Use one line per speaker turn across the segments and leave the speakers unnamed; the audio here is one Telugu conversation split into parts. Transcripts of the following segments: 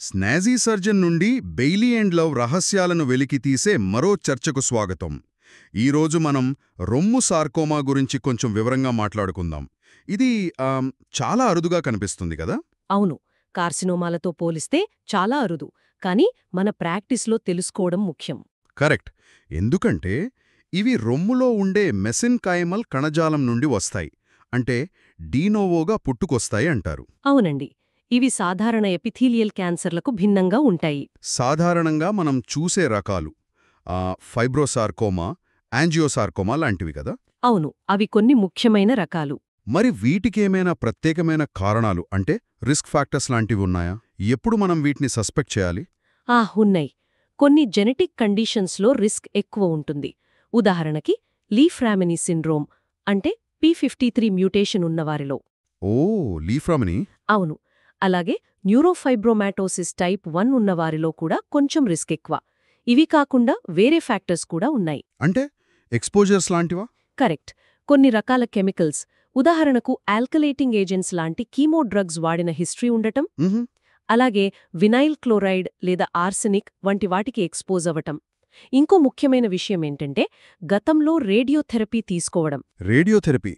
స్నాజీ సర్జన్ నుండి బెయిలీ అండ్ లవ్ రహస్యాలను వెలికితీసే మరో చర్చకు స్వాగతం. ఈరోజు మనం రొమ్ము సార్కోమా గురించి కొంచెం వివరంగా మాట్లాడుకుందాం. ఇది చాలా అరుదుగా కనిపిస్తుంది కదా?
అవును, కార్సినోమాలతో పోలిస్తే చాలా అరుదు, కానీ మన ప్రాక్టీస్లో తెలుసుకోవడం ముఖ్యం.
కరెక్ట్. ఎందుకంటే ఇవి రొమ్ములో ఉండే మెసెన్కైమల్ కణజాలం నుండి వస్తాయి. అంటే డీనోవోగా పుట్టుకొస్తాయి అంటారు.
అవునండి, ఇవి సాధారణ ఎపిథీలియల్ క్యాన్సర్లకు భిన్నంగా ఉంటాయి.
సాధారణంగా మనం చూసే రకాలు ఫైబ్రోసార్కోమా, యాంజియోసార్కోమా లాంటివి కదా?
అవును, అవి కొన్ని ముఖ్యమైన రకాలు.
మరి వీటికేమైనా ప్రత్యేకమైన కారణాలు అంటే రిస్క్ ఫ్యాక్టర్స్ లాంటివి ఉన్నాయా? ఎప్పుడు మనం వీటిని సస్పెక్ట్ చేయాలి?
ఉన్నాయి. కొన్ని జెనెటిక్ కండీషన్స్లో రిస్క్ ఎక్కువ ఉంటుంది. ఉదాహరణకి లీఫ్రామినీ సిండ్రోమ్ అంటే P53 మ్యూటేషన్ ఉన్నవారిలో.
ఓ, లీఫ్రామినీ.
అవును, అలాగే న్యూరోఫైబ్రోమాటోసిస్ టైప్ 1 ఉన్నవారిలో కూడా కొంచెం రిస్క్ ఎక్కువ. ఇవి కాకుండా వేరే ఫ్యాక్టర్స్ కూడా ఉన్నాయి.
అంటే ఎక్స్పోజర్స్ లాంటివా?
కరెక్ట్. కొన్ని రకాల కెమికల్స్, ఉదాహరణకు ఆల్కలేటింగ్ ఏజెంట్స్ లాంటి కీమో డ్రగ్స్ వాడిన హిస్టరీ ఉండటం, అలాగే వినైల్ క్లోరైడ్ లేదా ఆర్సెనిక్ వంటి వాటికి ఎక్స్పోజ్ అవ్వటం. ఇంకో ముఖ్యమైన విషయమేంటంటే గతంలో రేడియోథెరపీ తీసుకోవడం.
రేడియోథెరపీ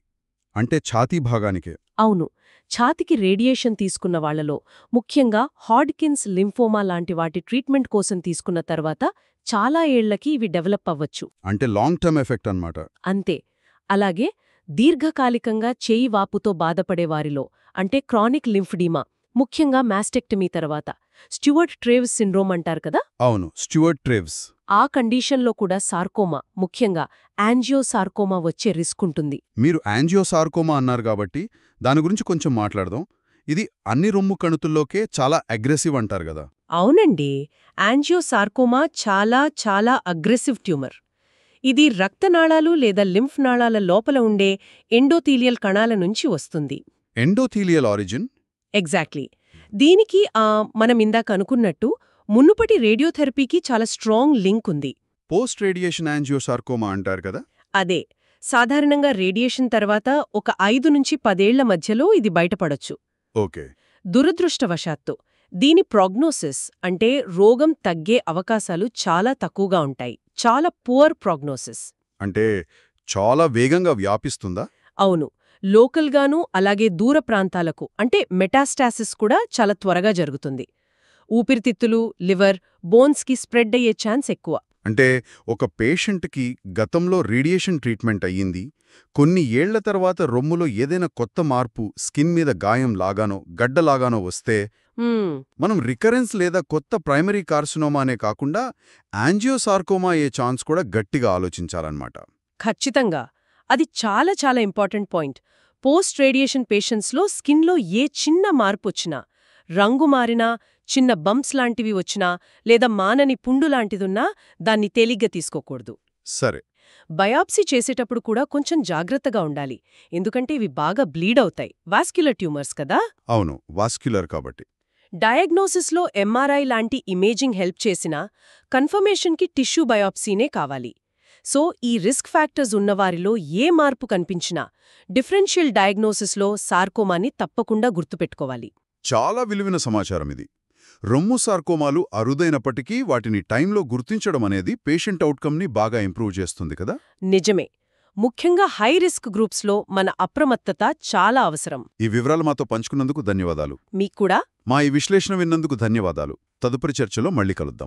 అంటే ఛాతీ భాగానికే?
అవును, ఛాతికి రేడియేషన్ తీసుకున్న వాళ్లలో, ముఖ్యంగా హాడ్కిన్స్ లింఫోమా లాంటి వాటి ట్రీట్మెంట్ కోసం తీసుకున్న తర్వాత చాలా ఏళ్లకి ఇవి డెవలప్ అవ్వచ్చు.
అంటే లాంగ్ టర్మ్ ఎఫెక్ట్ అన్నమాట.
అంతే. అలాగే దీర్ఘకాలికంగా చేయి వాపుతో బాధపడేవారిలో, అంటే క్రానిక్ లింఫ్డీమా, ముఖ్యంగా మాస్టెక్టమీ తర్వాత స్ట్యూవర్ట్ ట్రేవ్స్ సిండ్రోమ్ అంటారు కదా?
అవును, స్ట్యూవర్ట్ ట్రేవ్స్.
ఆ కండీషన్లో కూడా సార్కోమా, ముఖ్యంగా యాంజియోసార్కోమా వచ్చే రిస్క్ ఉంటుంది.
మీరు యాంజియోసార్కోమా అన్నారు కాబట్టి దాని గురించి కొంచెం మాట్లాడదాం. ఇది అన్ని రొమ్ము కణుతుల్లోకే చాలా అగ్రెసివ్ అంటారు కదా?
అవునండి, యాంజియోసార్కోమా చాలా చాలా అగ్రెసివ్ ట్యూమర్. ఇది రక్తనాళాలు లేదా లింఫ్ నాళాల లోపల ఉండే ఎండోథీలియల్ కణాల నుంచి వస్తుంది.
Endothelial origin?
ఎగ్జాక్ట్లీ. దీనికి మనం ఇందాక అనుకున్నట్టు మునుపటి రేడియోథెరపీకి చాలా స్ట్రాంగ్ లింక్ ఉంది.
పోస్ట్ రేడియేషన్ యాంజియోసార్కోమా అంటారు కదా?
అదే. సాధారణంగా రేడియేషన్ తర్వాత ఒక 5 నుంచి 10 ఏళ్ల మధ్యలో ఇది బయటపడొచ్చు.
ఓకే.
దురదృష్టవశాత్తు దీని ప్రోగ్నోసిస్, అంటే రోగం తగ్గే అవకాశాలు చాలా తక్కువగా ఉంటాయి. చాలా పువర్ ప్రోగ్నోసిస్.
అంటే చాలా వేగంగా వ్యాపిస్తుందా?
అవును, లోకల్గానూ అలాగే దూర ప్రాంతాలకు, అంటే మెటాస్టాసిస్ కూడా చాలా త్వరగా జరుగుతుంది. ఊపిరితిత్తులు, లివర్, బోన్స్కి స్ప్రెడ్ అయ్యే ఛాన్స్ ఎక్కువ.
అంటే ఒక పేషెంట్కి గతంలో రేడియేషన్ ట్రీట్మెంట్ అయ్యింది, కొన్ని ఏళ్ల తర్వాత రొమ్ములో ఏదైనా కొత్త మార్పు, స్కిన్ మీద గాయం లాగానో గడ్డలాగానో వస్తే మనం రికరెన్స్ లేదా కొత్త ప్రైమరీ కార్సినోమానే కాకుండా యాంజియోసార్కోమా అయ్యే ఛాన్స్ కూడా గట్టిగా ఆలోచించాలన్నమాట.
ఖచ్చితంగా. అది చాలా చాలా ఇంపార్టెంట్ పాయింట్. పోస్ట్ రేడియేషన్ పేషెంట్స్లో స్కిన్లో ఏ చిన్న మార్పు వచ్చినా, రంగు మారినా, చిన్న బంప్స్ లాంటివి వచ్చినా లేదా మానని పుండు లాంటిదున్నా దాన్ని తేలిగ్గా తీసుకోకూడదు.
సరే.
బయాప్సీ చేసేటప్పుడు కూడా కొంచెం జాగ్రత్తగా ఉండాలి, ఎందుకంటే ఇవి బాగా బ్లీడ్ అవుతాయి. వాస్క్యులర్ ట్యూమర్స్ కదా?
అవును, వాస్క్యులర్ కాబట్టి.
డయాగ్నోసిస్లో ఎంఆర్ఐ లాంటి ఇమేజింగ్ హెల్ప్ చేసినా కన్ఫర్మేషన్కి టిష్యూ బయాప్సీనే కావాలి. సో ఈ రిస్క్ ఫ్యాక్టర్స్ ఉన్నవారిలో ఏ మార్పు కనిపించినా డిఫరెన్షియల్ డయాగ్నోసిస్లో సార్కోమాని తప్పకుండా గుర్తుపెట్టుకోవాలి.
చాలా విలువైన సమాచారం ఇది. రొమ్ము సార్కోమాలు అరుదైనప్పటికీ వాటిని టైంలో గుర్తించడం అనేది పేషెంట్ అవుట్కమ్ని బాగా ఇంప్రూవ్ చేస్తుంది కదా?
నిజమే. ముఖ్యంగా హై రిస్క్ గ్రూప్స్లో మన అప్రమత్తత చాలా అవసరం.
ఈ వివరాలు మాతో పంచుకున్నందుకు ధన్యవాదాలు.
మీక్కూడా.
మా ఈ విశ్లేషణ విన్నందుకు ధన్యవాదాలు. తదుపరి చర్చలో మళ్ళీ కలుద్దాం.